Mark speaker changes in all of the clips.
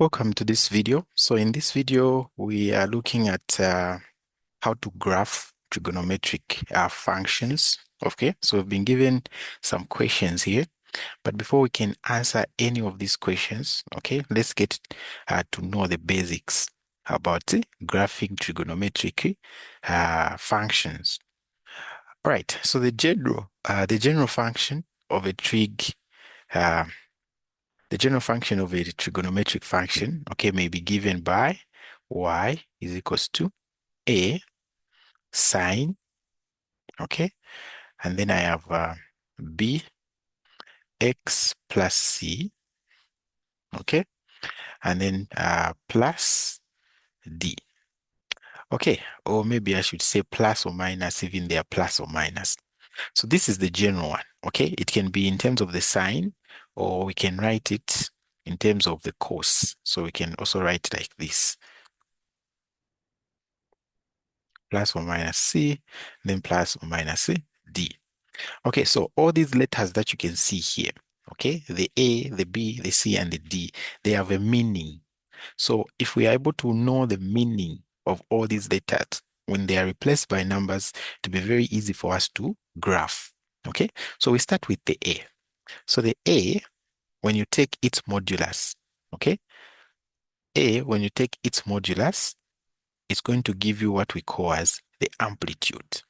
Speaker 1: Welcome to this video. So in this video, we are looking at how to graph trigonometric functions. Okay, so we've been given some questions here, but before we can answer any of these questions, okay, let's get to know the basics about graphing trigonometric functions. All right, so the general function of a trig uh, the general function of a trigonometric function, okay, may be given by y is equals to a sine, okay, and then I have b x plus c, okay, and then plus d, okay, or maybe I should say plus or minus, even there plus or minus. So this is the general one, okay? It can be in terms of the sine, or we can write it in terms of the cos. So we can also write like this: plus or minus c, then plus or minus d. Okay, so all these letters that you can see here, okay, the A, the B, the C, and the D, they have a meaning. So if we are able to know the meaning of all these letters, when they are replaced by numbers, it will be very easy for us to graph. Okay, so we start with the A. So the A, when you take its modulus, okay, A, when you take its modulus, it's going to give you what we call as the amplitude.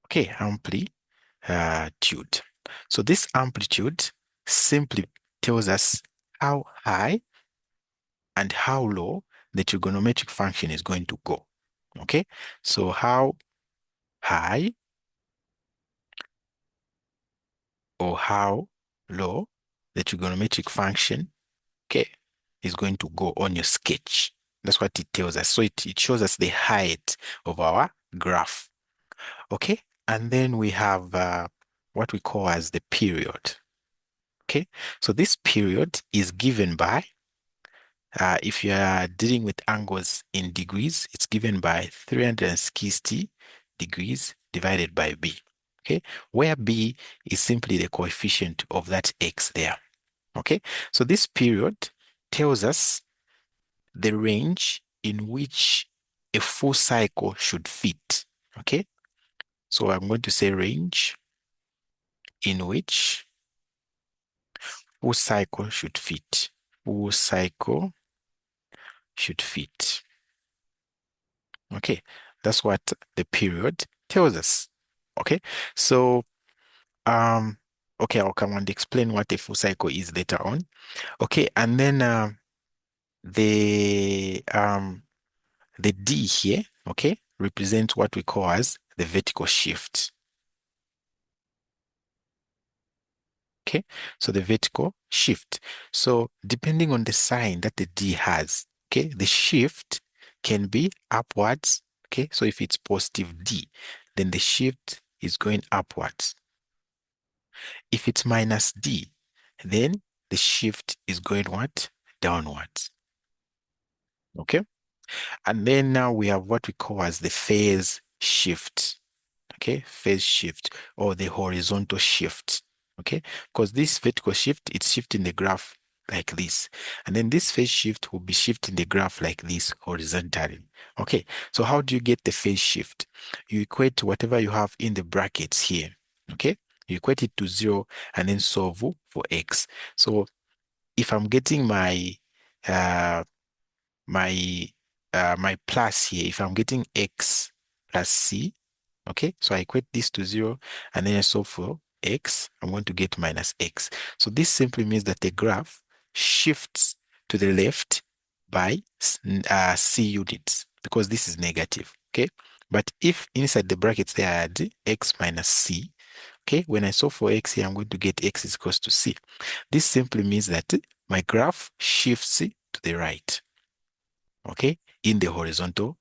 Speaker 1: Okay, amplitude. So this amplitude simply tells us how high and how low the trigonometric function is going to go. Okay, so how high or how low the trigonometric function, okay, is going to go on your sketch. That's what it tells us. So it shows us the height of our graph. Okay, and then we have what we call as the period. Okay, so this period is given by, if you are dealing with angles in degrees, it's given by 360 degrees divided by b. Okay, where b is simply the coefficient of that x there. Okay, so this period tells us the range in which a full cycle should fit. Okay, so I'm going to say range in which full cycle should fit. Full cycle should fit. Okay, that's what the period tells us. Okay, so okay, I'll come and explain what a full cycle is later on. Okay, and then the D here, okay, represents what we call as the vertical shift. Okay, so the vertical shift. So depending on the sign that the D has, okay, the shift can be upwards. Okay, so if it's positive D, then the shift is going upwards. If it's minus D, then the shift is going what? Downwards. Okay, and then now we have what we call as the phase shift. Okay, phase shift or the horizontal shift. Okay, because this vertical shift, it's shifting the graph like this, and then this phase shift will be shifting the graph like this horizontally. Okay, so how do you get the phase shift? You equate whatever you have in the brackets here. Okay, you equate it to 0 and then solve for x. So if I'm getting uh my my plus here, if I'm getting x plus c, okay, so I equate this to 0 and then I solve for x, I'm going to get minus x. So this simply means that the graph shifts to the left by c units because this is negative, okay? But if inside the brackets there I add x minus c, okay, when I solve for x here, I'm going to get x is equals to c. This simply means that my graph shifts to the right, okay, in the horizontal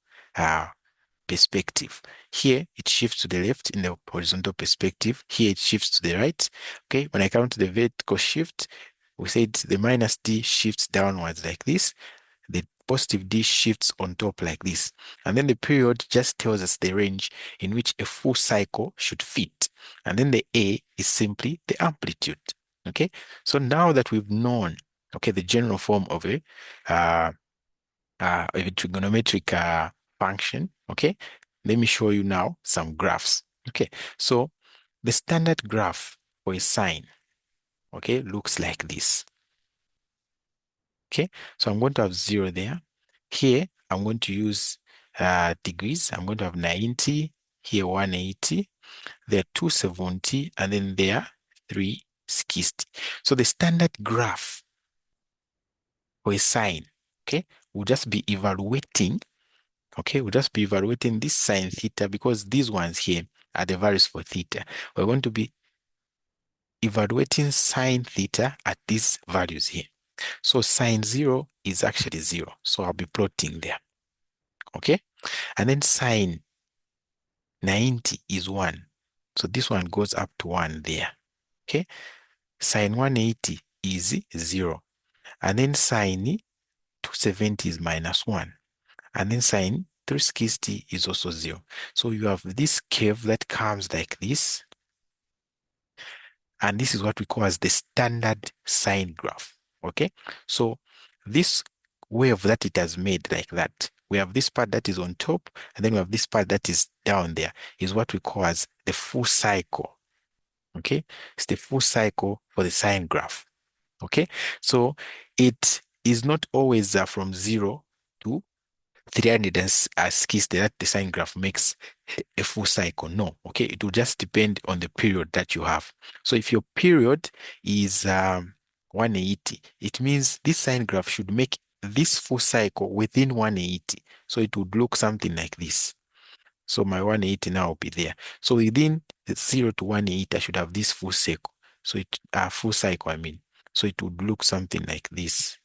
Speaker 1: perspective. Here it shifts to the left in the horizontal perspective. Here it shifts to the right. Okay, when I come to the vertical shift, we said the minus d shifts downwards like this. The positive d shifts on top like this. And then the period just tells us the range in which a full cycle should fit. And then the A is simply the amplitude. Okay, so now that we've known Okay, the general form of a trigonometric function. Okay, let me show you now some graphs. Okay, so the standard graph for a sine, okay, looks like this. Okay, so I'm going to have 0 there. Here, I'm going to use degrees. I'm going to have 90, here 180, there 270, and then there 360. So the standard graph for a sine, okay, will just be evaluating, okay, we'll just be evaluating this sine theta because these ones here are the values for theta. We're going to be evaluating sine theta at these values here. So sine 0 is actually 0. So I'll be plotting there. Okay. And then sine 90 is 1. So this one goes up to 1 there. Okay. Sine 180 is 0. And then sine 270 is minus 1. And then sine 360 is also 0. So you have this curve that comes like this. And this is what we call as the standard sine graph. Okay. So this wave that it has made like that, we have this part that is on top, and then we have this part that is down there, is what we call as the full cycle. Okay. It's the full cycle for the sine graph. Okay. So it is not always from 0 to 360 that the sine graph makes a full cycle. No, okay, it will just depend on the period that you have. So if your period is 180, it means this sine graph should make this full cycle within 180. So it would look something like this. So my 180 now will be there. So within the 0 to 180, I should have this full cycle. So full cycle, I mean. So it would look something like this,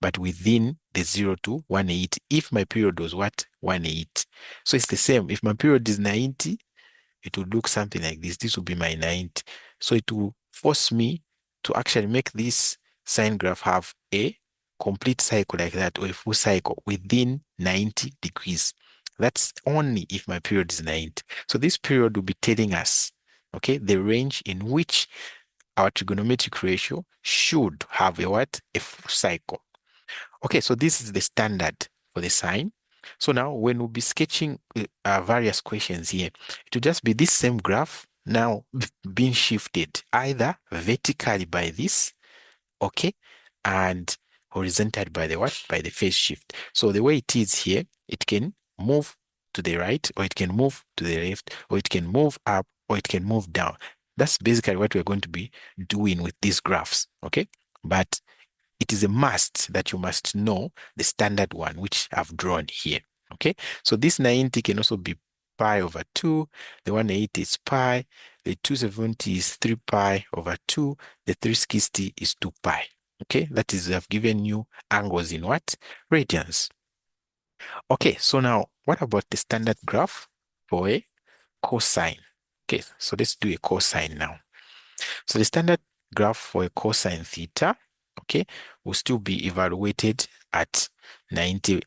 Speaker 1: but within the 0 to 180, if my period was what? 180. So it's the same. If my period is 90, it would look something like this. This will be my 90. So it will force me to actually make this sine graph have a complete cycle like that, or a full cycle within 90 degrees. That's only if my period is 90. So this period will be telling us, okay, the range in which our trigonometric ratio should have a what? A full cycle. Okay, so this is the standard for the sine. So now when we'll be sketching various questions here, it will just be this same graph now being shifted either vertically by this, okay, and horizontally by the what? By the phase shift. So the way it is here, it can move to the right, or it can move to the left, or it can move up, or it can move down. That's basically what we're going to be doing with these graphs, okay? But it is a must that you must know the standard one, which I've drawn here. Okay, so this 90 can also be pi over 2, the 180 is pi, the 270 is 3 pi over 2, the 360 is 2 pi. Okay, that is, I've given you angles in what? Radians. Okay, so now what about the standard graph for a cosine? Okay, so let's do a cosine now. So the standard graph for a cosine theta, okay, will still be evaluated at 90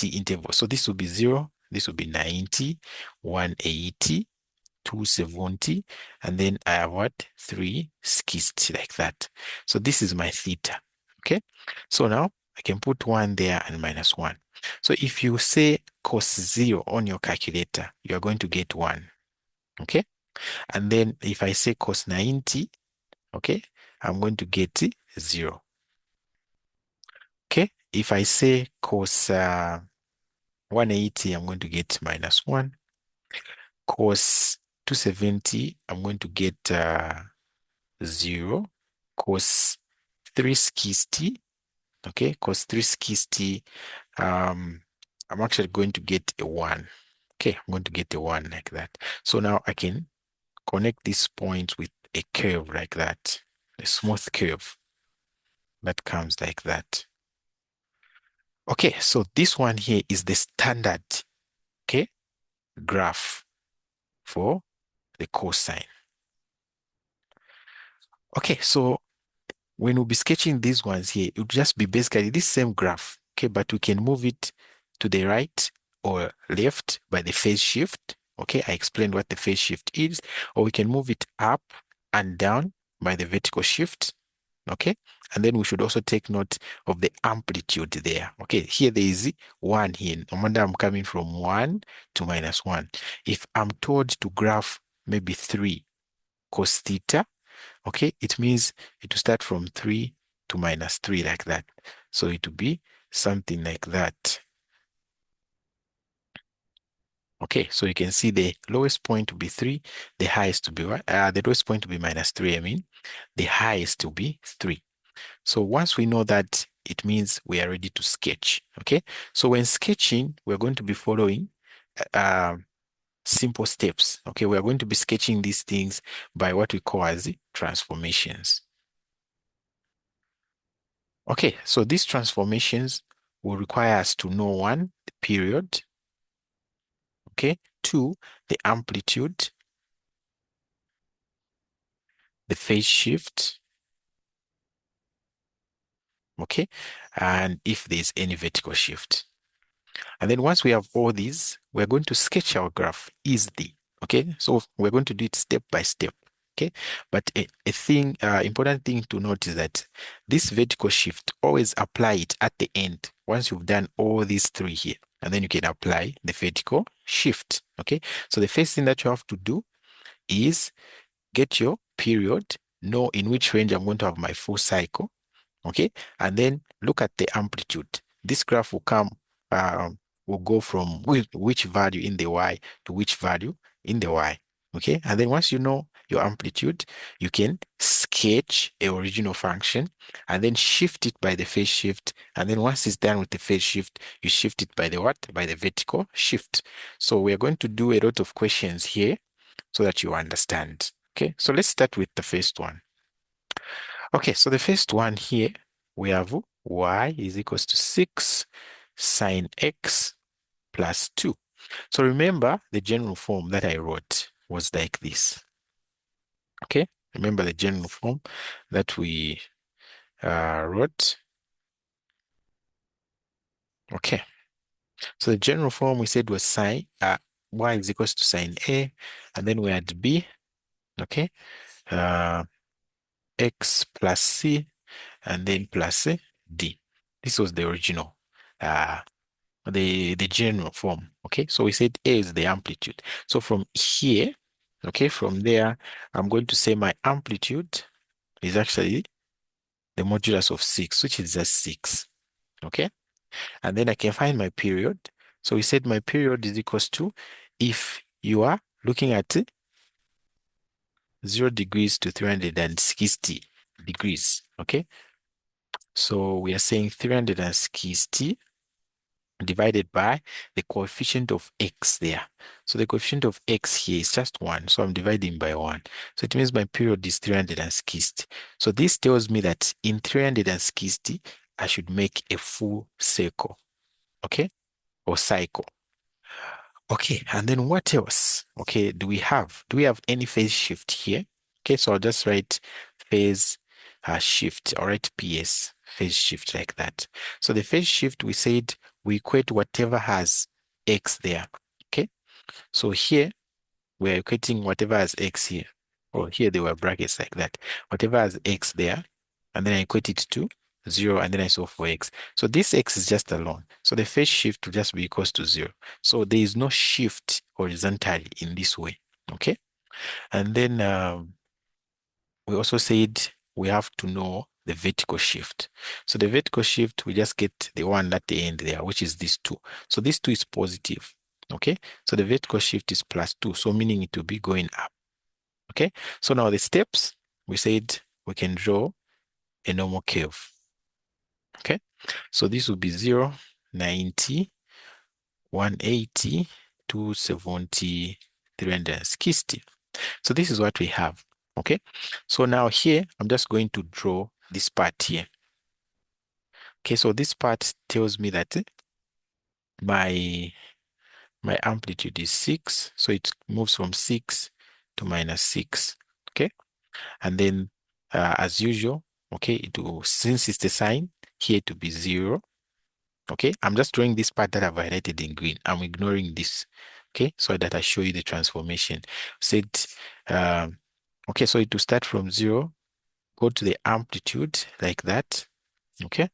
Speaker 1: intervals. So this will be 0, this will be 90, 180, 270, and then I have what? 360 like that. So this is my theta. Okay. So now I can put 1 there and minus 1. So if you say cos 0 on your calculator, you are going to get 1. Okay. And then if I say cos 90, okay, I'm going to get 0. Okay, if I say cos 180, I'm going to get minus 1. Cos 270, I'm going to get 0. Cos 360, okay, cos 360, I'm actually going to get a 1. Okay, I'm going to get a 1 like that. So now I can connect these points with a curve like that, a smooth curve that comes like that. Okay, so this one here is the standard, okay, graph for the cosine. Okay, so when we'll be sketching these ones here, it will just be basically this same graph, okay, but we can move it to the right or left by the phase shift. Okay, I explained what the phase shift is, or we can move it up and down by the vertical shift. Okay, and then we should also take note of the amplitude there. Okay, here there is 1 here. No wonder I'm coming from 1 to -1. If I'm told to graph maybe 3 cos theta, okay, it means it will start from 3 to -3 like that. So it will be something like that. Okay, so you can see the lowest point will be 3, the highest will be what? The lowest point will be -3, I mean. The highest will be 3. So once we know that, it means we are ready to sketch. Okay, so when sketching, we're going to be following uh, simple steps. Okay, we are going to be sketching these things by what we call as transformations. Okay, so these transformations will require us to know, 1, the period. Okay, 2, the amplitude, the phase shift. Okay, and if there's any vertical shift. And then once we have all these, we're going to sketch our graph easily. Okay, so we're going to do it step by step. Okay, but important thing to note is that this vertical shift, always apply it at the end once you've done all these 3 here, and then you can apply the vertical shift. Okay, so the first thing that you have to do is get your period, know in which range I'm going to have my full cycle. Okay, and then look at the amplitude. This graph will come, will go from which value in the y to which value in the y. Okay, and then once you know your amplitude, you can sketch a original function and then shift it by the phase shift. And then once it's done with the phase shift, you shift it by the what? By the vertical shift. So we are going to do a lot of questions here so that you understand. Okay, so let's start with the first one. Okay, so the first one here, we have y is equals to 6 sine x plus 2. So remember, the general form that I wrote was like this. Okay, remember the general form that we wrote. Okay, so the general form we said was sine, y is equals to sine a, and then we had b, okay, uh, x plus c, and then plus d. This was the original, the general form. Okay, so we said a is the amplitude. So from here, okay, from there, I'm going to say my amplitude is actually the modulus of 6, which is just 6. Okay, and then I can find my period. So we said my period is equals to, if you are looking at 0 degrees to 360 degrees. Okay, so we are saying 360 divided by the coefficient of x there. So the coefficient of x here is just 1. So I'm dividing by 1. So it means my period is 360. So this tells me that in 360, I should make a full circle. Okay? Or cycle. Okay, and then what else? Okay, do we have any phase shift here? Okay, so I'll just write phase shift, or write PS, phase shift like that. So the phase shift, we said we equate whatever has x there. Okay, so here we're equating whatever has x here. Or here there were brackets like that. Whatever has x there, and then I equate it to 0, and then I solve for x. So this x is just alone. So the phase shift will just be equals to 0. So there is no shift horizontally in this way. Okay, and then we also said we have to know the vertical shift. So the vertical shift, we just get the one at the end there, which is this 2. So this 2 is positive. Okay, so the vertical shift is +2, so meaning it will be going up. Okay, so now the steps, we said we can draw a normal curve. Okay, so this will be 0, 90, 180, 270, 360. So this is what we have. Okay, so now here, I'm just going to draw this part here. Okay, so this part tells me that my amplitude is 6, so it moves from 6 to -6. Okay, and then as usual, okay, it will, since it's the sign here, to be 0. Okay, I'm just drawing this part that I've highlighted in green. I'm ignoring this. Okay, so that I show you the transformation. Said okay, so it will start from 0, go to the amplitude like that. Okay.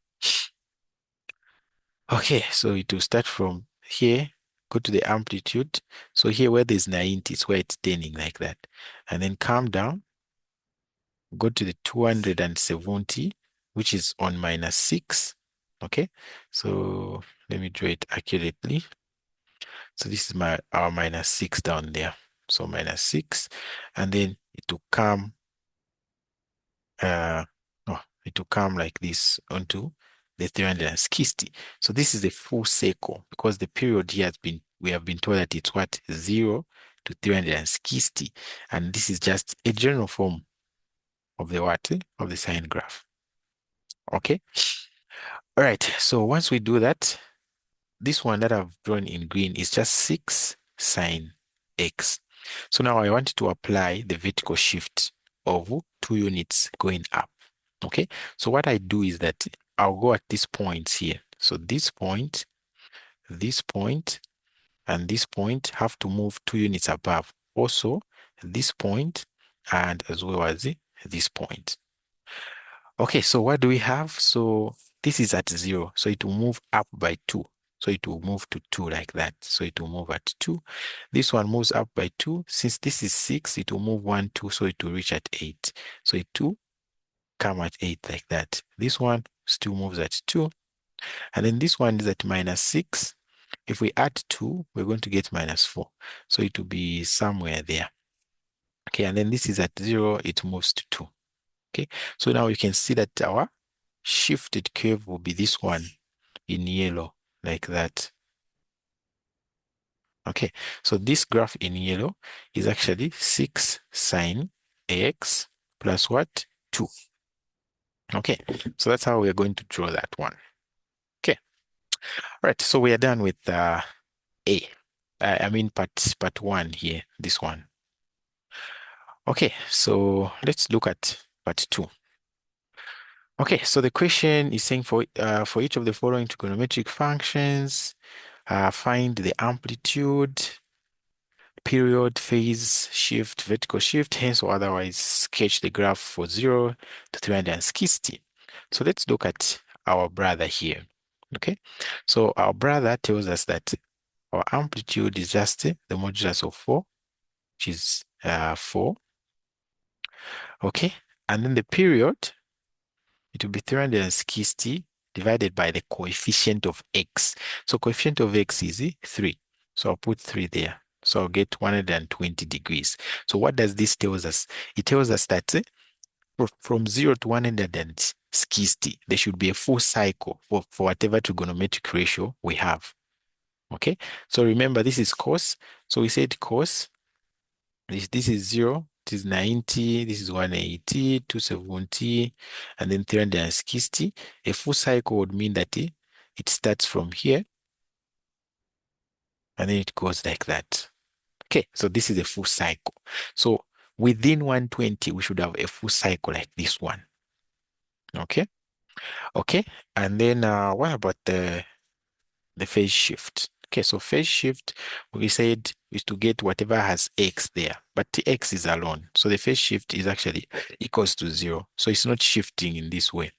Speaker 1: Okay, so it will start from here, go to the amplitude. So here where there's 90 is where it's turning like that. And then come down, go to the 270, which is on -6. Okay, so let me draw it accurately. So this is our -6 down there. So -6, and then it will come oh, it will come like this onto the 360. So this is a full circle because the period here we have been told that it's what, 0 to 360, and this is just a general form of the what, of the sine graph. Okay. All right, so once we do that, this one that I've drawn in green is just 6 sine x. So now I want to apply the vertical shift of 2 units going up. Okay, so what I do is that I'll go at these points here. So this point, and this point have to move 2 units above. Also, this point, and as well as this point. Okay, so what do we have? So this is at 0, so it will move up by 2. So it will move to 2 like that. So it will move at 2. This one moves up by 2. Since this is 6, it will move 1, 2, so it will reach at 8. So it will come at 8 like that. This one still moves at 2. And then this one is at -6. If we add 2, we're going to get -4. So it will be somewhere there. Okay, and then this is at 0, it moves to 2. Okay, so now you can see that our shifted curve will be this one in yellow, like that. Okay, so this graph in yellow is actually 6 sine AX plus what? 2. Okay, so that's how we're going to draw that one. Okay, all right, so we are done with A. I mean part 1 here, this one. Okay, so let's look at part 2. Okay, so the question is saying for each of the following trigonometric functions, find the amplitude, period, phase shift, vertical shift, hence or otherwise sketch the graph for 0 to 360. So let's look at our brother here. Okay, so our brother tells us that our amplitude is just the modulus of 4, which is 4. Okay, and then the period, it will be 360 divided by the coefficient of x. So coefficient of x is 3. So I'll put 3 there. So I'll get 120 degrees. So what does this tell us? It tells us that from 0 to 160, there should be a full cycle for whatever trigonometric ratio we have. Okay, so remember this is cos. So we said cos, this is 0, this is 90, this is 180, 270, and then 360. A full cycle would mean that it starts from here, and then it goes like that. Okay, so this is a full cycle. So within 120, we should have a full cycle like this one. Okay, okay, and then what about the phase shift? Okay, so phase shift, we said, is to get whatever has x there, but the x is alone. So the phase shift is actually equals to 0. So it's not shifting in this way.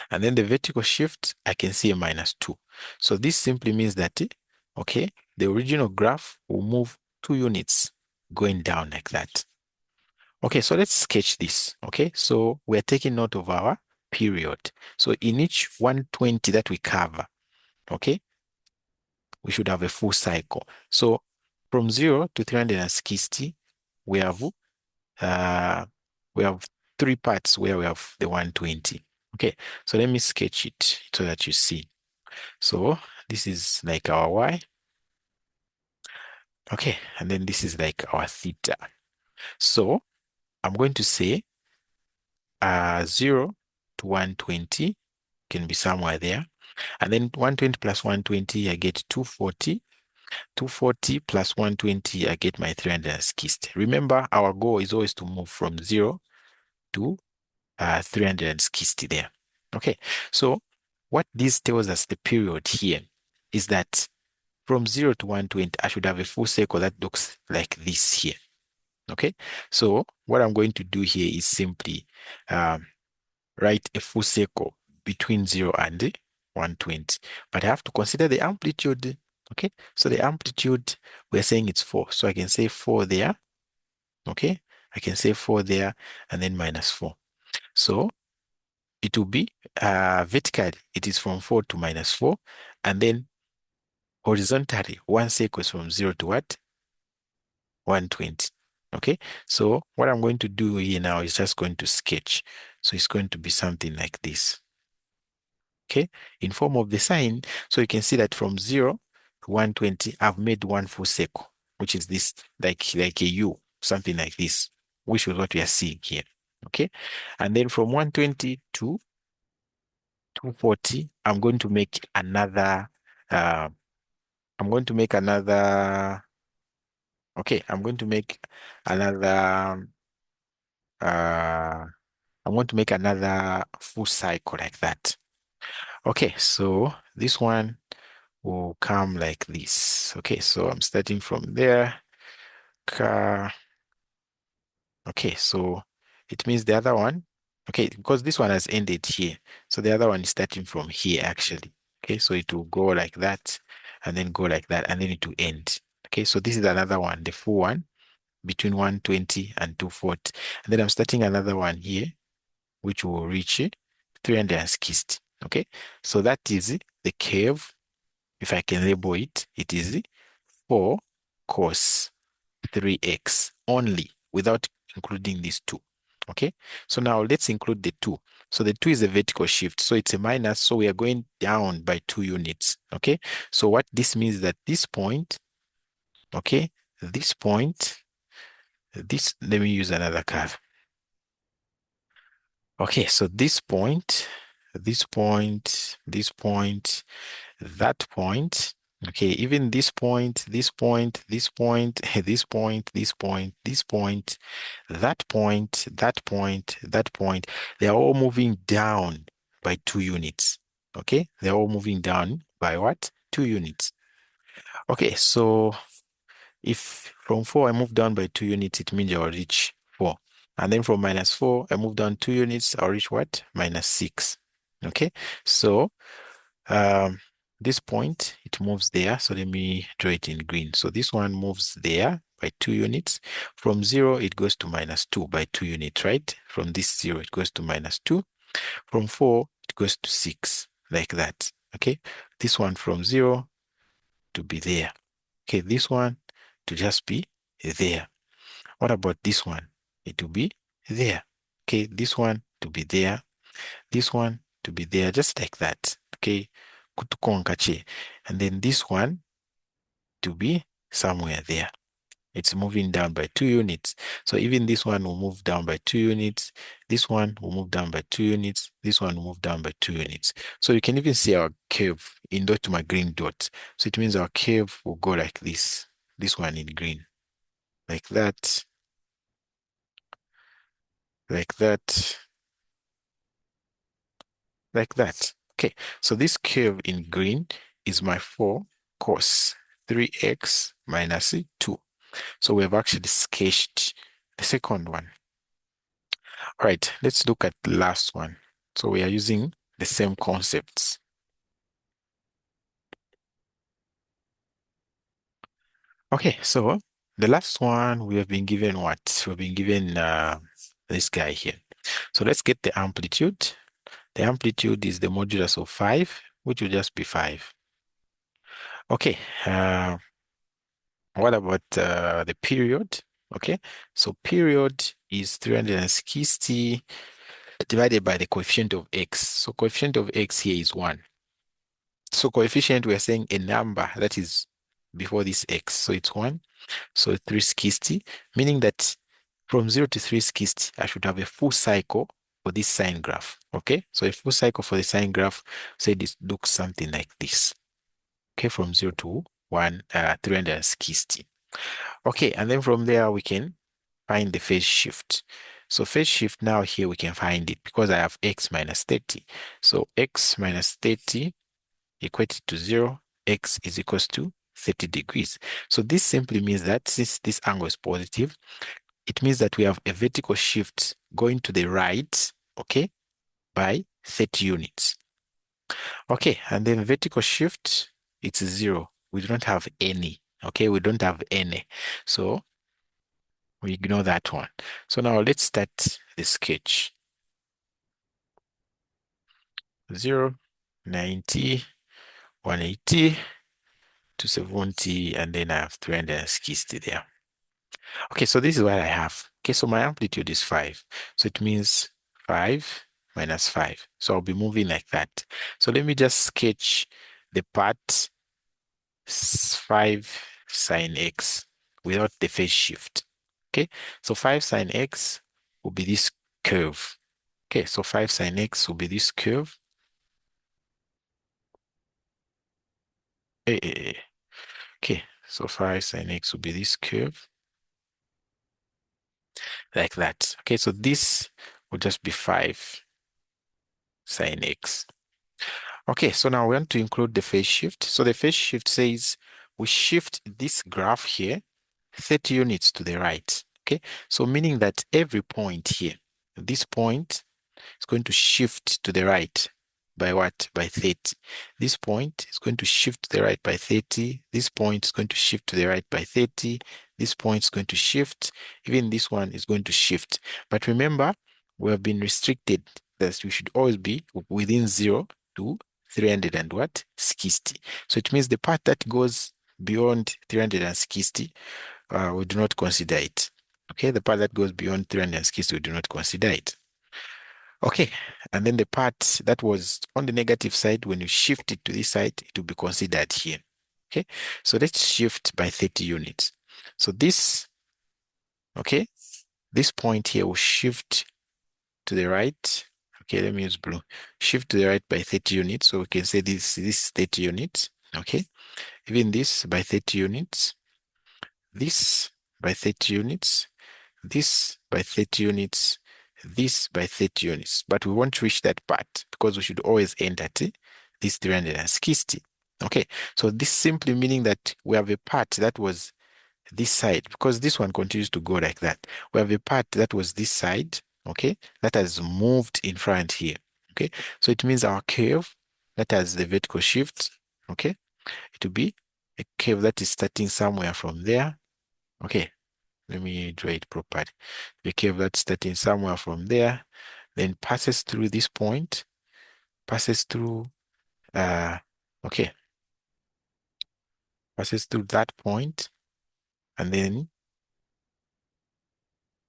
Speaker 1: And then the vertical shift, I can see a -2. So this simply means that, okay, the original graph will move 2 units going down like that. Okay, so let's sketch this. Okay, so we're taking note of our period. So in each 120 that we cover, okay, we should have a full cycle. So from 0 to 360, we have 3 parts where we have the 120. Okay, so let me sketch it so that you see. So this is like our y. Okay, and then this is like our theta. So I'm going to say 0 to 120 can be somewhere there. And then 120 plus 120, I get 240. 240 plus 120, I get my 360. Remember, our goal is always to move from 0 to 360 there. Okay, so what this tells us, the period here, is that from 0 to 120, I should have a full circle that looks like this here. Okay, so what I'm going to do here is simply write a full circle between 0 and 120. But I have to consider the amplitude. Okay, so the amplitude, we're saying it's 4. So I can say 4 there. Okay, I can say 4 there and then minus 4. So it will be vertically, it is from 4 to minus 4. And then horizontally, one circle is from 0 to what? 120. Okay, so what I'm going to do here now is just going to sketch. So it's going to be something like this. Okay, in form of the sine. So you can see that from 0 to 120, I've made one full circle, which is this, like a U, something like this, which is what we are seeing here. Okay, and then from 120 to 240, I'm going to make another, I'm going to make another, okay, I'm going to make another, I'm going to make another full cycle like that. Okay, so this one will come like this. Okay, so I'm starting from there. Okay, so it means the other one, okay, because this one has ended here. So the other one is starting from here actually. Okay, so it will go like that and then go like that and then it will end. Okay, so this is another one, the full one between 120 and 240. And then I'm starting another one here, which will reach 360. Okay, so that is the curve. If I can label it, it is 4 cos 3x only without including these two. Okay, so now let's include the 2. So the 2 is a vertical shift, so it's a minus, so we are going down by 2 units. Okay, so what this means that this point, okay, this point, this, let me use another curve. Okay, so this point, this point, this point, that point, okay, even this point, this point, this point, this point, this point, this point, that point, that point, that point, they are all moving down by 2 units. Okay, they're all moving down by what? 2 units. Okay, so if from 4 I move down by 2 units, it means I'll reach 4. And then from minus 4, I move down 2 units, I'll reach what? Minus 6. Okay, so this point, it moves there. So let me draw it in green. So this one moves there by 2 units. From 0, it goes to minus 2 by 2 units, right? From this 0, it goes to minus 2. From 4, it goes to 6, like that. Okay, this one from 0 to be there. Okay, this one to just be there. What about this one? It will be there. Okay, this one to be there. This one to be there, just like that. Okay, kutukonkache. And then this one to be somewhere there. It's moving down by 2 units. So even this one will move down by 2 units. This one will move down by 2 units. This one will move down by 2 units. So you can even see our curve in dot my green dot. So it means our curve will go like this. This one in green. Like that. Like that. Like that. Okay, so this curve in green is my 4 cos 3x minus 2. So we have actually sketched the second one. All right, let's look at the last one. So we are using the same concepts. Okay, so the last one we have been given what? We've been given this guy here. So let's get the amplitude. The amplitude is the modulus of 5, which will just be 5. Okay, what about the period? Okay, so period is 360 divided by the coefficient of x. So coefficient of x here is 1. So coefficient, we are saying a number that is before this x. So it's 1. So 360, meaning that from 0 to 360, I should have a full cycle for this sine graph. Okay, so a full cycle for the sine graph, say this looks something like this. Okay, from 0 to 360. Okay, and then from there we can find the phase shift. So phase shift now here we can find it because I have x minus 30. So x minus 30 equated to 0, x is equals to 30 degrees. So this simply means that since this angle is positive, it means that we have a vertical shift going to the right, okay, by 30 units. Okay, and then vertical shift, it's 0. We don't have any, okay, we don't have any. So we ignore that one. So now let's start the sketch. 0, 90, 180, 270, and then I have 360 there. Okay, so this is what I have. Okay, so my amplitude is 5. So it means 5 minus 5. So I'll be moving like that. So let me just sketch the part 5 sine x without the phase shift. Okay, so 5 sine x will be this curve. Okay, so 5 sine x will be this curve. Okay, so 5 sine x will be this curve like that. Okay, so this will just be 5 sine x. Okay, so now we want to include the phase shift. So the phase shift says we shift this graph here 30 units to the right. Okay, so meaning that every point here, this point is going to shift to the right by what? By 30. This point is going to shift to the right by 30. This point is going to shift to the right by 30. This point is going to shift. Even this one is going to shift. But remember, we have been restricted that we should always be within 0 to 300 and what? 60. So it means the part that goes beyond 360, we do not consider it. Okay, the part that goes beyond 360, we do not consider it. Okay, and then the part that was on the negative side, when you shift it to this side, it will be considered here. Okay, so let's shift by 30 units. So this, okay, this point here will shift to the right. Okay, let me use blue. Shift to the right by 30 units. So we can say this is 30 units. Okay, even this by 30 units. This by 30 units. This by 30 units, this by 30 units. But we won't reach that part because we should always end at this 360. Okay, so this simply meaning that we have a part that was this side, because this one continues to go like that. We have a part that was this side, okay, that has moved in front here. Okay, so it means our curve that has the vertical shift, okay, it will be a curve that is starting somewhere from there. Okay, let me draw it properly. The curve that's starting somewhere from there, then passes through this point, passes through, okay, passes through that point, and then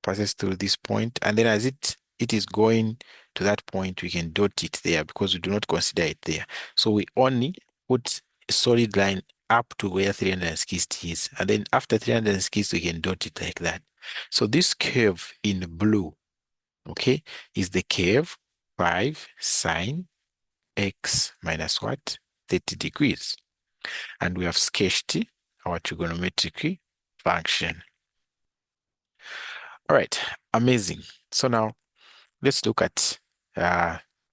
Speaker 1: passes through this point, and then as it is going to that point, we can dot it there because we do not consider it there. So we only put a solid line up to where 360 is, and then after 360, we can dot it like that. So this curve in blue, okay, is the curve 5 sine x minus what? 30 degrees. And we have sketched our trigonometric function. All right, amazing. So now let's look at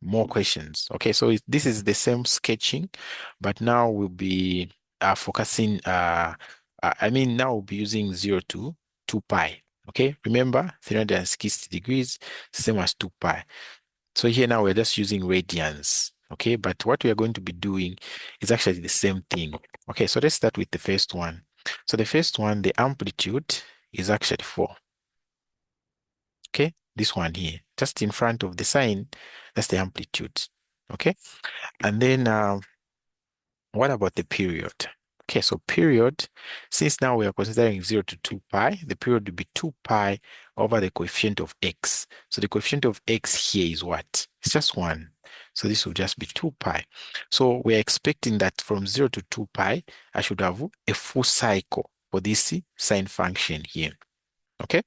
Speaker 1: more questions. Okay, so this is the same sketching, but now we'll be focusing, now we'll be using 0 to 2 pi. Okay, remember 360 degrees, same as 2 pi. So here now we're just using radians. Okay, but what we are going to be doing is actually the same thing. Okay, so let's start with the first one. So the first one, the amplitude is actually 4. Okay, this one here, just in front of the sine, that's the amplitude. Okay, and then what about the period? Okay, so period, since now we are considering 0 to 2 pi, the period will be 2 pi over the coefficient of x. So the coefficient of x here is what? It's just 1. So this will just be 2 pi. So we're expecting that from 0 to 2 pi, I should have a full cycle for this sine function here. Okay?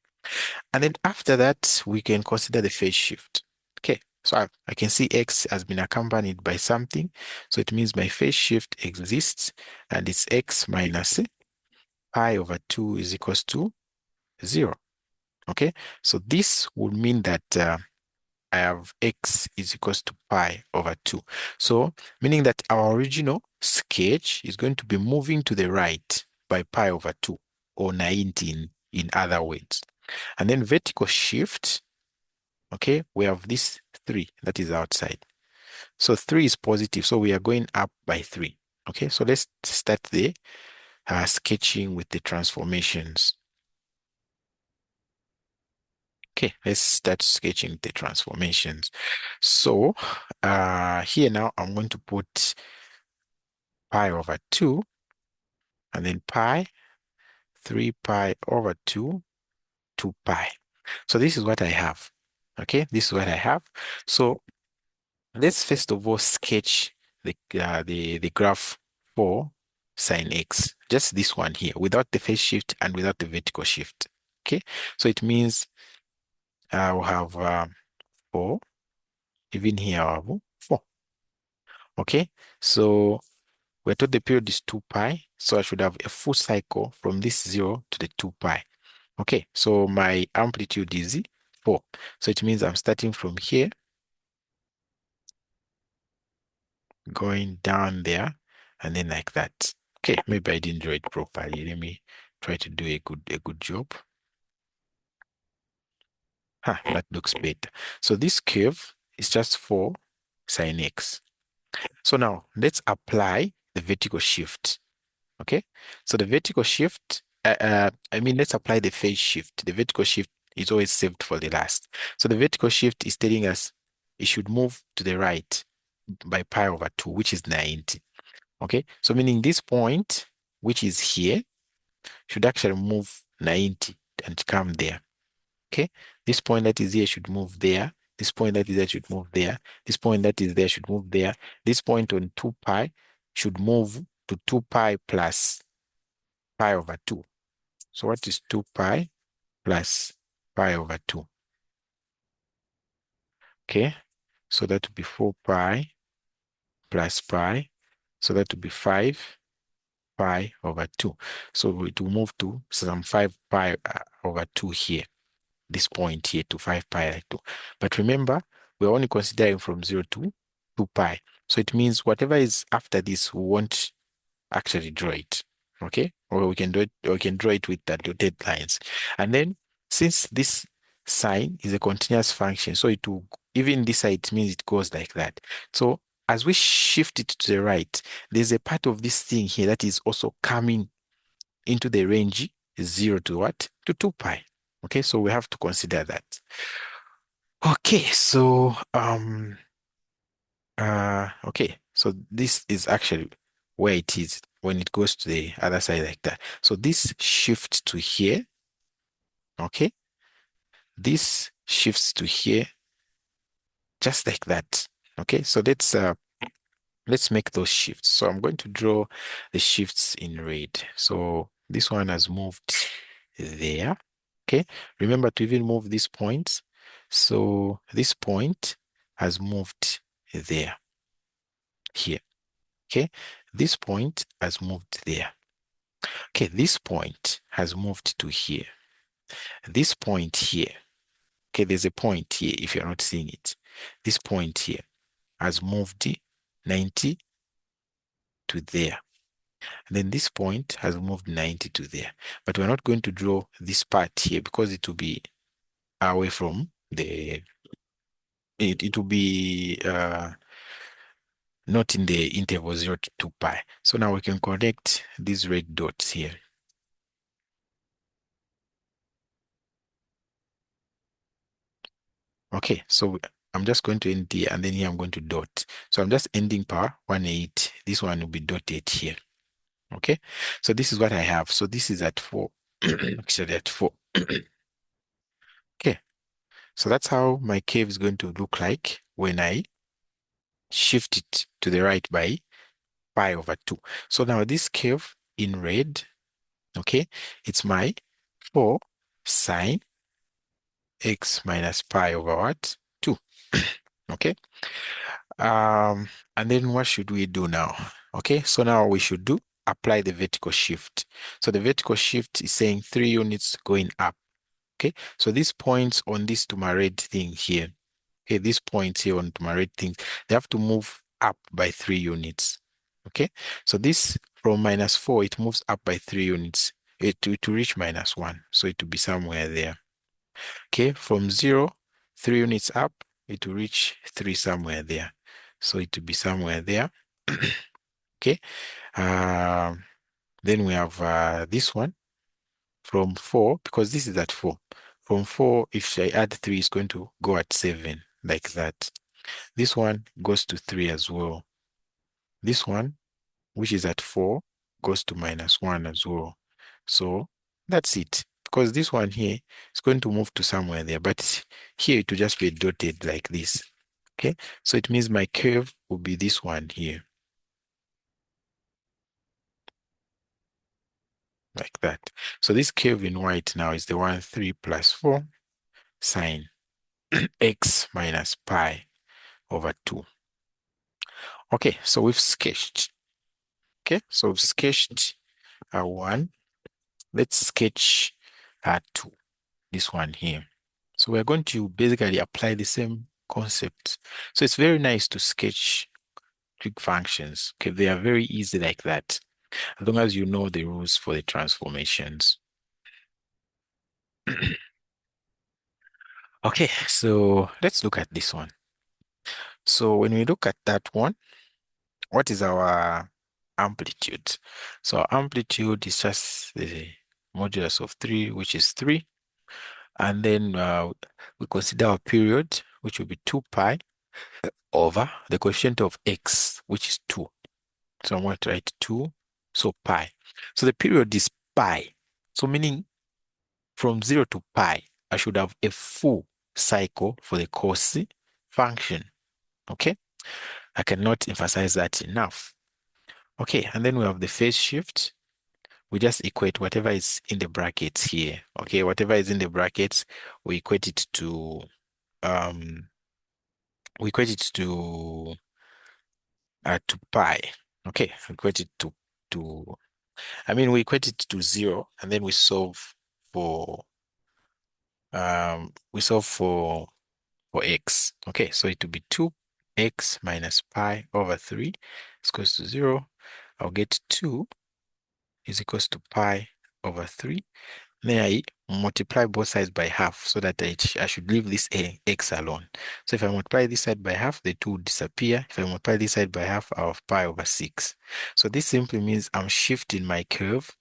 Speaker 1: And then after that, we can consider the phase shift. Okay, so I can see x has been accompanied by something. So it means my phase shift exists, and it's x minus pi over 2 is equals to 0. Okay, so this would mean that I have x is equals to pi over 2. So meaning that our original sketch is going to be moving to the right by pi over 2, or 19 in other words. And then vertical shift, okay, we have this 3 that is outside. So 3 is positive, so we are going up by 3. Okay, so let's start the sketching with the transformations. Okay, let's start sketching the transformations. So here now I'm going to put pi over 2 and then pi, 3 pi over 2, 2 pi. So this is what I have. Okay, this is what I have. So let's first of all sketch the graph for sine x. Just this one here, without the phase shift and without the vertical shift. Okay, so it means we'll have 4. Even here I have 4. Okay, so we're told the period is 2 pi, so I should have a full cycle from this 0 to the 2 pi. Okay, so my amplitude is 4. So it means I'm starting from here, going down there, and then like that. Okay, maybe I didn't draw it properly. Let me try to do a good job. That looks better. So this curve is just for sine x. So now let's apply the vertical shift. Okay, so the vertical shift, let's apply the phase shift. The vertical shift is always saved for the last. So the vertical shift is telling us it should move to the right by pi over 2, which is 90. Okay, so meaning this point, which is here, should actually move 90 and come there. Okay, this point that is here should move there. This point that is there should move there. This point that is there should move there. This point on 2 pi should move to 2 pi plus pi over 2. So what is 2 pi plus pi over 2? Okay, so that would be 4 pi plus pi. So that would be 5 pi over 2. So it will move to some 5 pi over 2 here. This point here to 5 pi like 2. But remember, we're only considering from 0 to 2 pi. So it means whatever is after this, we won't actually draw it. Okay, or we can do it, or we can draw it with the dotted lines. And then since this sine is a continuous function, so it will, even this side, it means it goes like that. So as we shift it to the right, there's a part of this thing here that is also coming into the range 0 to what? To 2 pi. Okay, so we have to consider that. Okay, so okay, so this is actually where it is when it goes to the other side like that. So this shifts to here, okay? This shifts to here, just like that. Okay, so let's make those shifts. So I'm going to draw the shifts in red. So this one has moved there. Okay, remember to even move these points. So this point has moved there, here. Okay, this point has moved there. Okay, this point has moved to here. This point here, okay, there's a point here if you're not seeing it. This point here has moved 90 to there. And then this point has moved 90 to there. But we're not going to draw this part here because it will be away from the, it will be not in the interval 0 to 2 pi. So now we can connect these red dots here. Okay, so I'm just going to end here and then here I'm going to dot. So I'm just ending power 1.8. This one will be dotted here. Okay, so this is what I have. So this is at 4. Actually at 4. Okay, so that's how my curve is going to look like when I shift it to the right by pi over 2. So now this curve in red, okay, it's my 4 sine x minus pi over what? 2. Okay. And then what should we do now? Okay, so now we should do apply the vertical shift. So the vertical shift is saying 3 units going up. Okay, so these points on this to my red thing here, okay, these points here on to my red thing, they have to move up by 3 units. Okay, so this from -4, it moves up by 3 units to reach -1. So it will be somewhere there. Okay, from 0, 3 units up, it will reach 3 somewhere there. So it will be somewhere there. Okay. Then we have this one from 4, because this is at 4. From 4, if I add 3, it's going to go at 7, like that. This one goes to 3 as well. This one, which is at 4, goes to -1 as well. So that's it. Because this one here is going to move to somewhere there, but here it will just be dotted like this. Okay, so it means my curve will be this one here, like that. So this curve in white now is the one 3 plus 4 sine x minus pi over 2. Okay, so we've sketched. Okay, so we've sketched a 1. Let's sketch a 2, this one here. So we're going to basically apply the same concept. So it's very nice to sketch trig functions. Okay, they are very easy like that, as long as you know the rules for the transformations. Okay, so let's look at this one. So when we look at that one, what is our amplitude? So our amplitude is just the modulus of 3, which is 3. And then we consider our period, which will be 2 pi over the coefficient of x, which is 2. So I'm going to write 2, so pi. So the period is pi. So meaning from 0 to pi, I should have a full cycle for the cosine function. Okay? I cannot emphasize that enough. Okay, and then we have the phase shift. We just equate whatever is in the brackets here. Okay, whatever is in the brackets, we equate it to um to pi. Okay, we equate it to we equate it to 0, and then for we solve for x. Okay, so it will be 2x minus pi over 3 is equals to 0. I'll get 2 is equals to pi over 3. Then I multiply both sides by half so that I should leave this x alone. So if I multiply this side by half, the 2 will disappear. If I multiply this side by half, I'll have pi over 6. So this simply means I'm shifting my curve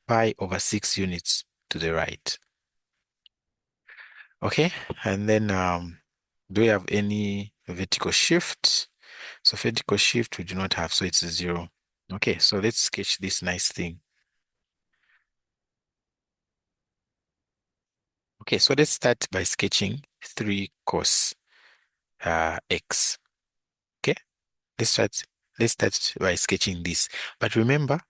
Speaker 1: pi over 6 units to the right. Okay, and then do we have any vertical shift? So vertical shift we do not have, so it's 0. Okay, so let's sketch this nice thing. Okay, so let's start by sketching 3 cos x. Okay, let's start by sketching this. But remember,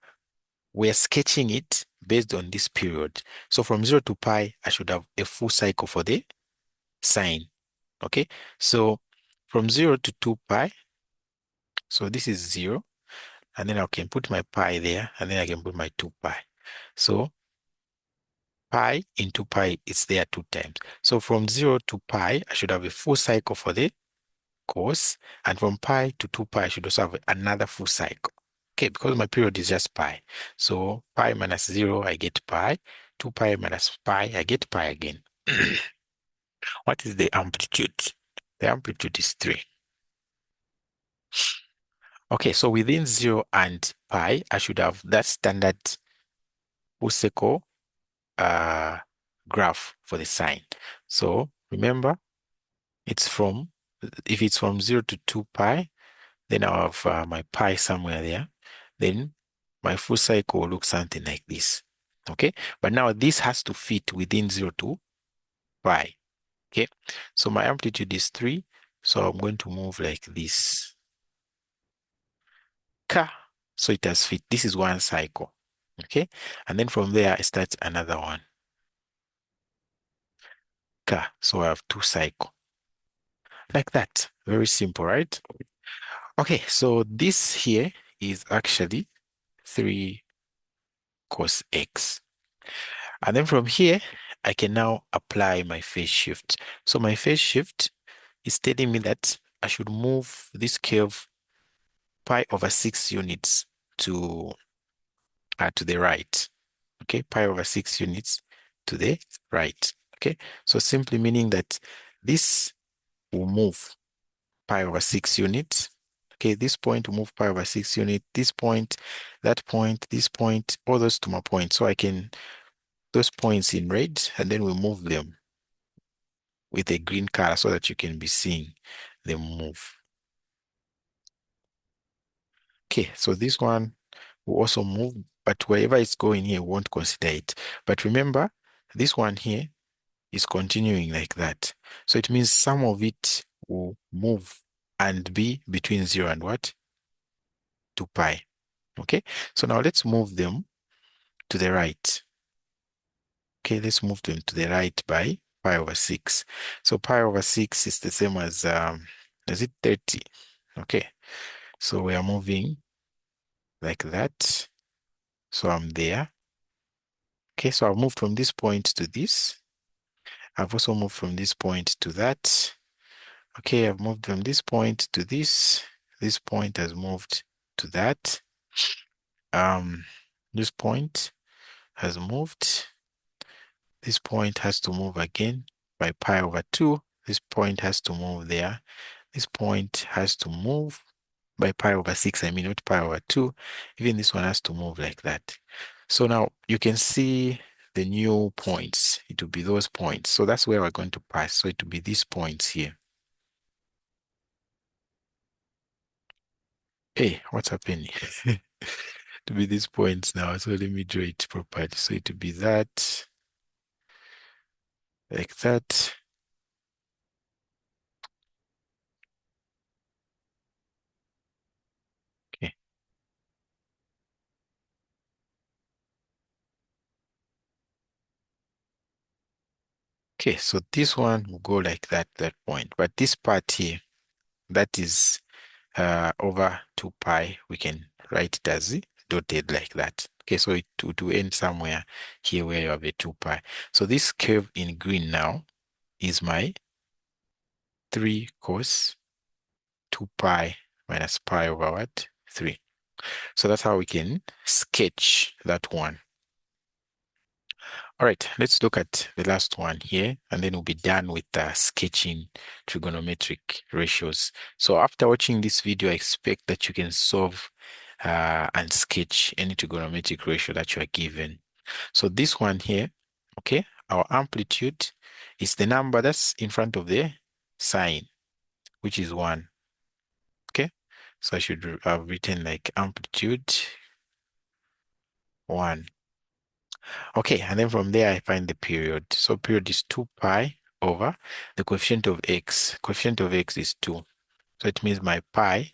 Speaker 1: we're sketching it based on this period. So from 0 to pi, I should have a full cycle for the sine. Okay, so from 0 to 2 pi, so this is 0, and then I can put my pi there, and then I can put my 2 pi. So pi into pi is there 2 times. So from 0 to pi, I should have a full cycle for the cos, and from pi to 2 pi, I should also have another full cycle. Okay, because my period is just pi. So pi minus 0, I get pi. 2 pi minus pi, I get pi again. What is the amplitude? The amplitude is 3. Okay, so within 0 and pi, I should have that standard full cycle graph for the sine. So remember, if it's from 0 to 2 pi, then I'll have my pi somewhere there. Then my full cycle will look something like this. Okay, but now this has to fit within 0 to pi. Okay, so my amplitude is 3, so I'm going to move like this. So it has fit. This is one cycle. Okay, and then from there I start another one. So I have 2 cycles. Like that. Very simple, right? Okay, so this here is actually 3 cos x. And then from here, I can now apply my phase shift. So my phase shift is telling me that I should move this curve pi over 6 units to the right. Okay, pi over 6 units to the right. Okay, so simply meaning that this will move pi over 6 units. Okay, this point will move pi over 6 units, this point, that point, this point, all those to my points. So I can, those points in red, and then we move them with a green color so that you can be seeing them move. Okay, so this one will also move, but wherever it's going here, we won't consider it. But remember, this one here is continuing like that. So it means some of it will move and be between 0 and what? 2 pi. Okay, so now let's move them to the right. Okay, let's move them to the right by pi over 6. So pi over 6 is the same as is it 30? Okay, so we are moving like that. So I'm there. Okay, so I've moved from this point to this. I've also moved from this point to that. Okay, I've moved from this point to this. This point has moved to that. This point has moved. This point has to move again by pi over 2. This point has to move there. This point has to move by pi over 6, I mean not pi over 2. Even this one has to move like that. So now you can see the new points. It will be those points. So that's where we're going to pass. So it will be these points here. Hey, what's happening? To be these points now. So let me draw it properly. So it will be that, like that. Okay. Okay, so this one will go like that point. But this part here, that is over 2 pi, we can write it as dotted like that. Okay, so it will end somewhere here where you have a 2 pi. So this curve in green now is my 3 cos 2 pi minus pi over what? 3. So that's how we can sketch that one. All right, let's look at the last one here, and then we'll be done with sketching trigonometric ratios. So after watching this video, I expect that you can solve and sketch any trigonometric ratio that you are given. So this one here, okay, our amplitude is the number that's in front of the sine, which is 1. Okay, so I should have written like amplitude 1. Okay, and then from there I find the period. So period is 2 pi over the coefficient of x. Coefficient of x is 2. So it means my pi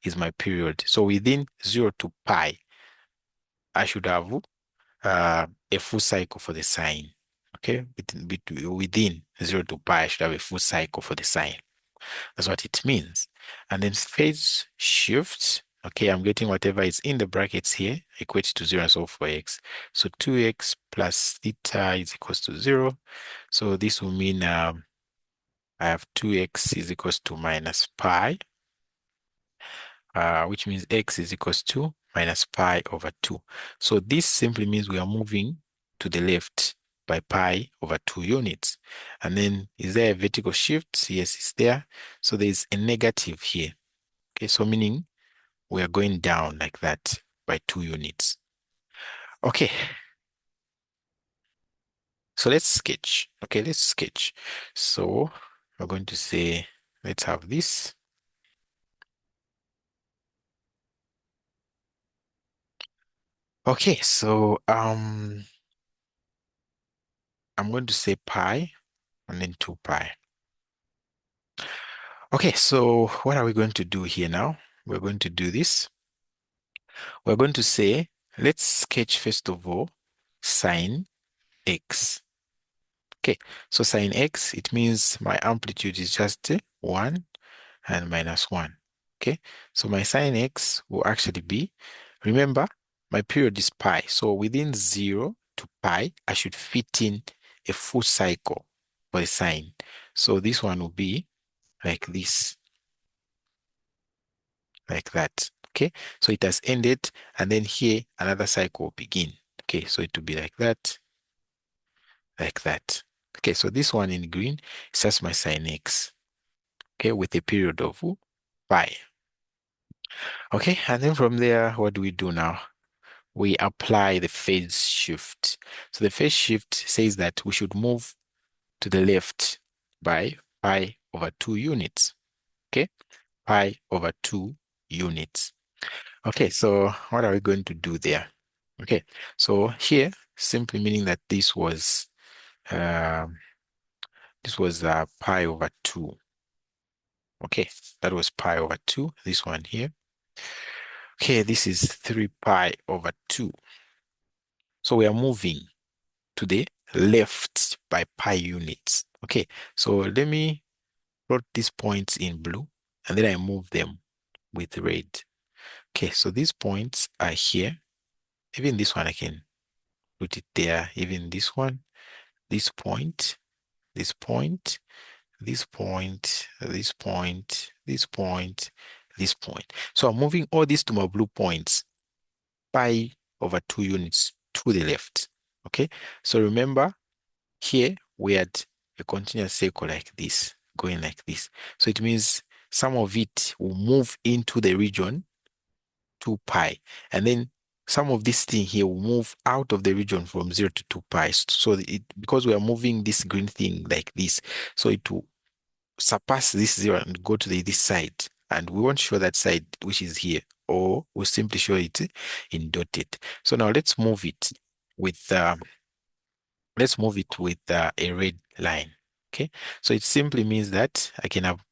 Speaker 1: is my period. So within 0 to pi, I should have a full cycle for the sine. Okay, within 0 to pi, I should have a full cycle for the sine. That's what it means. And then phase shifts. Okay, I'm getting whatever is in the brackets here equates to 0 and so for x. So 2x plus theta is equals to 0. So this will mean I have 2x is equals to minus pi, which means x is equals to minus pi over 2. So this simply means we are moving to the left by pi over 2 units. And then is there a vertical shift? Yes, it's there. So there's a negative here. Okay, so meaning we are going down like that by 2 units. Okay, so let's sketch. Okay, let's sketch. So we're going to say, let's have this. Okay, so I'm going to say pi and then 2 pi. Okay, so what are we going to do here now? We're going to do this. We're going to say, let's sketch first of all sine x. Okay, so sine x, it means my amplitude is just 1 and minus 1. Okay, so my sine x will actually be, remember, my period is pi. So within 0 to pi, I should fit in a full cycle for the sine. So this one will be like this, like that. Okay, so it has ended, and then here another cycle will begin. Okay, so it will be like that, like that. Okay, so this one in green is just my sine x, okay, with a period of pi. Okay, and then from there, what do we do now? We apply the phase shift. So the phase shift says that we should move to the left by pi over 2 units. Okay, pi over 2 units. Okay, so what are we going to do there? Okay, so here, simply meaning that um, this was pi over 2. Okay, that was pi over 2, this one here. Okay, this is 3 pi over 2. So we are moving to the left by pi units. Okay, so let me plot these points in blue and then I move them with red. Okay, so these points are here. Even this one, I can put it there. Even this one, this point, this point, this point, this point, this point, this point. So I'm moving all these to my blue points, pi over 2 units to the left. Okay, so remember here we had a continuous circle like this, going like this. So it means some of it will move into the region 2 pi, and then some of this thing here will move out of the region from 0 to 2 pi. So because we are moving this green thing like this, so it will surpass this 0 and go to this side. And we won't show that side which is here, or we'll simply show it in dotted. So now let's move it with a red line. Okay, so it simply means that I can have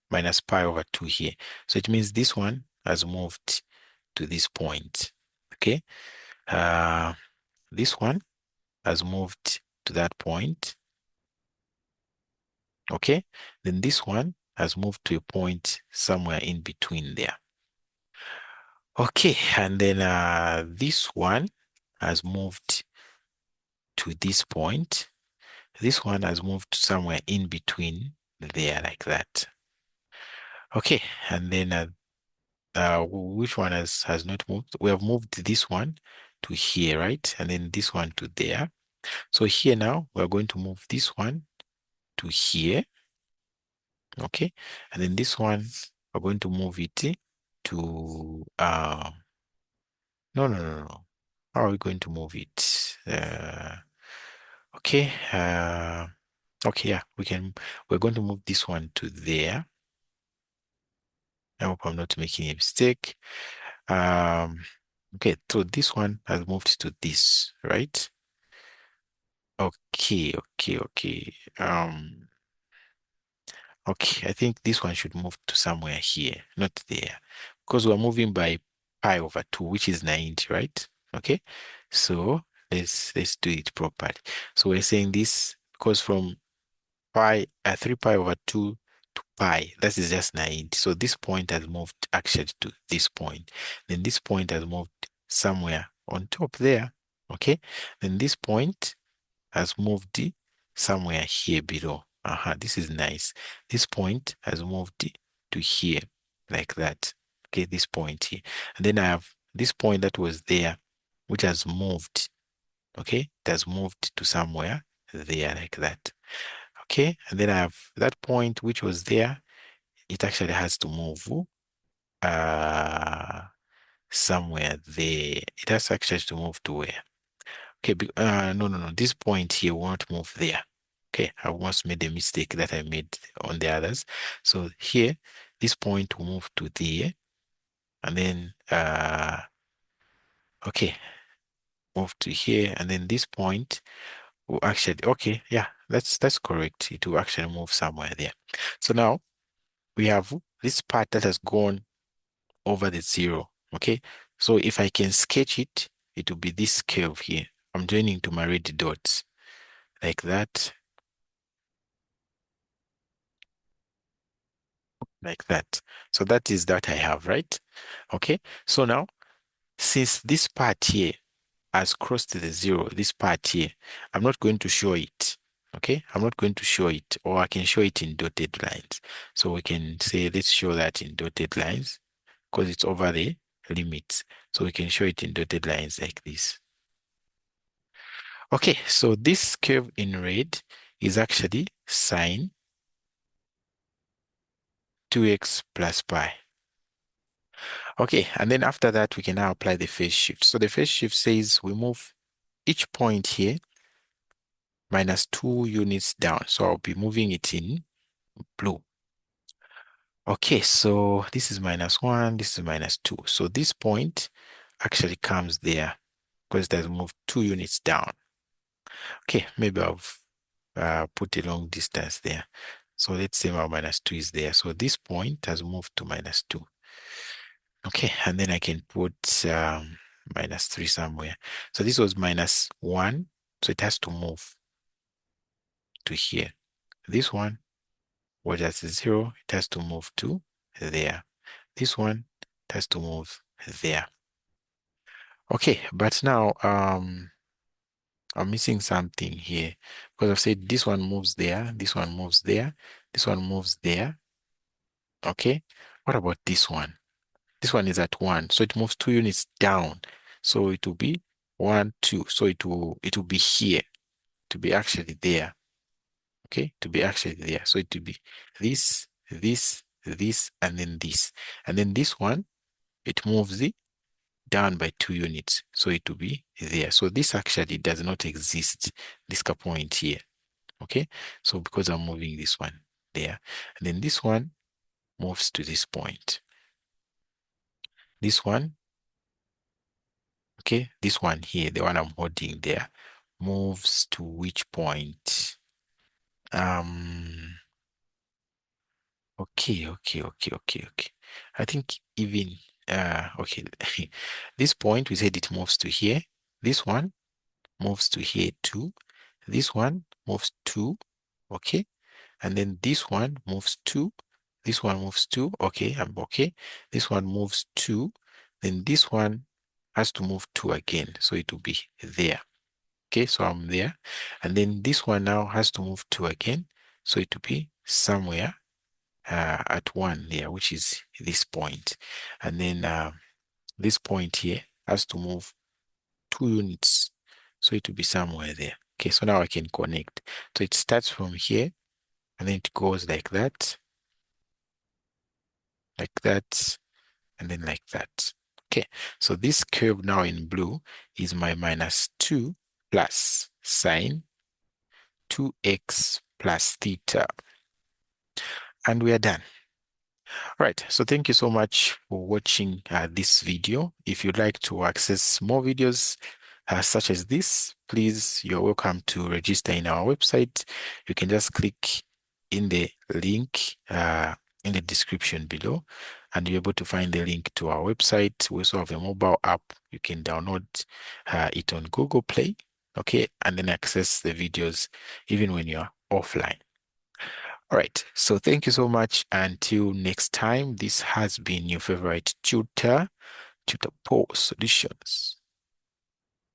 Speaker 1: minus pi over 2 here. So it means this one has moved to this point. Okay, this one has moved to that point. Okay, then this one has moved to a point somewhere in between there. Okay, and then this one has moved to this point. This one has moved somewhere in between there like that. Okay, and then which one has not moved? We have moved this one to here, right? And then this one to there. So here now, we're going to move this one to here. Okay, and then this one, we're going to move it to, no. How are we going to move it? Okay, okay, yeah, we're going to move this one to there. I hope I'm not making a mistake. Okay, so this one has moved to this, right? Okay. Okay, I think this one should move to somewhere here, not there, because we're moving by pi over 2, which is 90, right? Okay, so let's do it properly. So we're saying this goes from 3 pi over 2 to pi. That is just 90. So this point has moved actually to this point. Then this point has moved somewhere on top there. Okay, then this point has moved somewhere here below. This is nice. This point has moved to here, like that. Okay, this point here. And then I have this point that was there, which has moved. Okay, it has moved to somewhere there, like that. Okay, and then I have that point which was there. It actually has to move uh somewhere there. It has actually to move to where? Okay, no. This point here won't move there. Okay, I almost made a mistake that I made on the others. So here, this point will move to there, and then okay, move to here, and then this point will actually, okay, yeah, that's correct. It will actually move somewhere there. So now we have this part that has gone over the 0. Okay, so if I can sketch it, it will be this curve here. I'm joining to my red dots like that. Like that. So that is that I have, right? Okay. So now, since this part here has crossed the 0, this part here, I'm not going to show it. Okay. I'm not going to show it, or I can show it in dotted lines. So we can say, let's show that in dotted lines because it's over the limits. So we can show it in dotted lines like this. Okay. So this curve in red is actually sine 2x plus pi. Okay, and then after that, we can now apply the phase shift. So the phase shift says we move each point here minus 2 units down. So I'll be moving it in blue. Okay, so this is -1, this is -2. So this point actually comes there because it has moved 2 units down. Okay, maybe I'll put a long distance there. So let's say my -2 is there. So this point has moved to -2. Okay, and then I can put -3 somewhere. So this was -1, so it has to move to here. This one was at 0, it has to move to there. This one it has to move there. Okay, but now I'm missing something here because I've said this one moves there, this one moves there, this one moves there. Okay, what about this one? This one is at 1, so it moves 2 units down. So it will be 1, 2. So it will be here to be actually there. Okay, to be actually there. So it will be this, this, this, and then this. And then this one, it moves it down by 2 units. So it will be there. So this actually does not exist, this point here. Okay, so because I'm moving this one there, and then this one moves to this point. This one, okay, this one here, the one I'm holding there, moves to which point? Okay. I think even okay, this point we said it moves to here. This one moves to here too. This one moves to, okay, and then this one moves to, this one moves to, okay, I'm okay. This one moves to, then this one has to move to again, so it will be there. Okay, so I'm there, and then this one now has to move to again, so it will be somewhere at 1 there, which is this point, and then this point here has to move 2 units, so it will be somewhere there. Okay, so now I can connect. So it starts from here, and then it goes like that, and then like that. Okay, so this curve now in blue is my -2 plus sine 2x plus theta. And we are done. All right, so thank you so much for watching this video. If you'd like to access more videos such as this, please, you're welcome to register in our website. You can just click in the link in the description below, and you're able to find the link to our website. We also have a mobile app. You can download it on Google Play, okay, and then access the videos even when you're offline. All right, so thank you so much. Until next time, this has been your favorite tutor, Tutor Paul Solutions.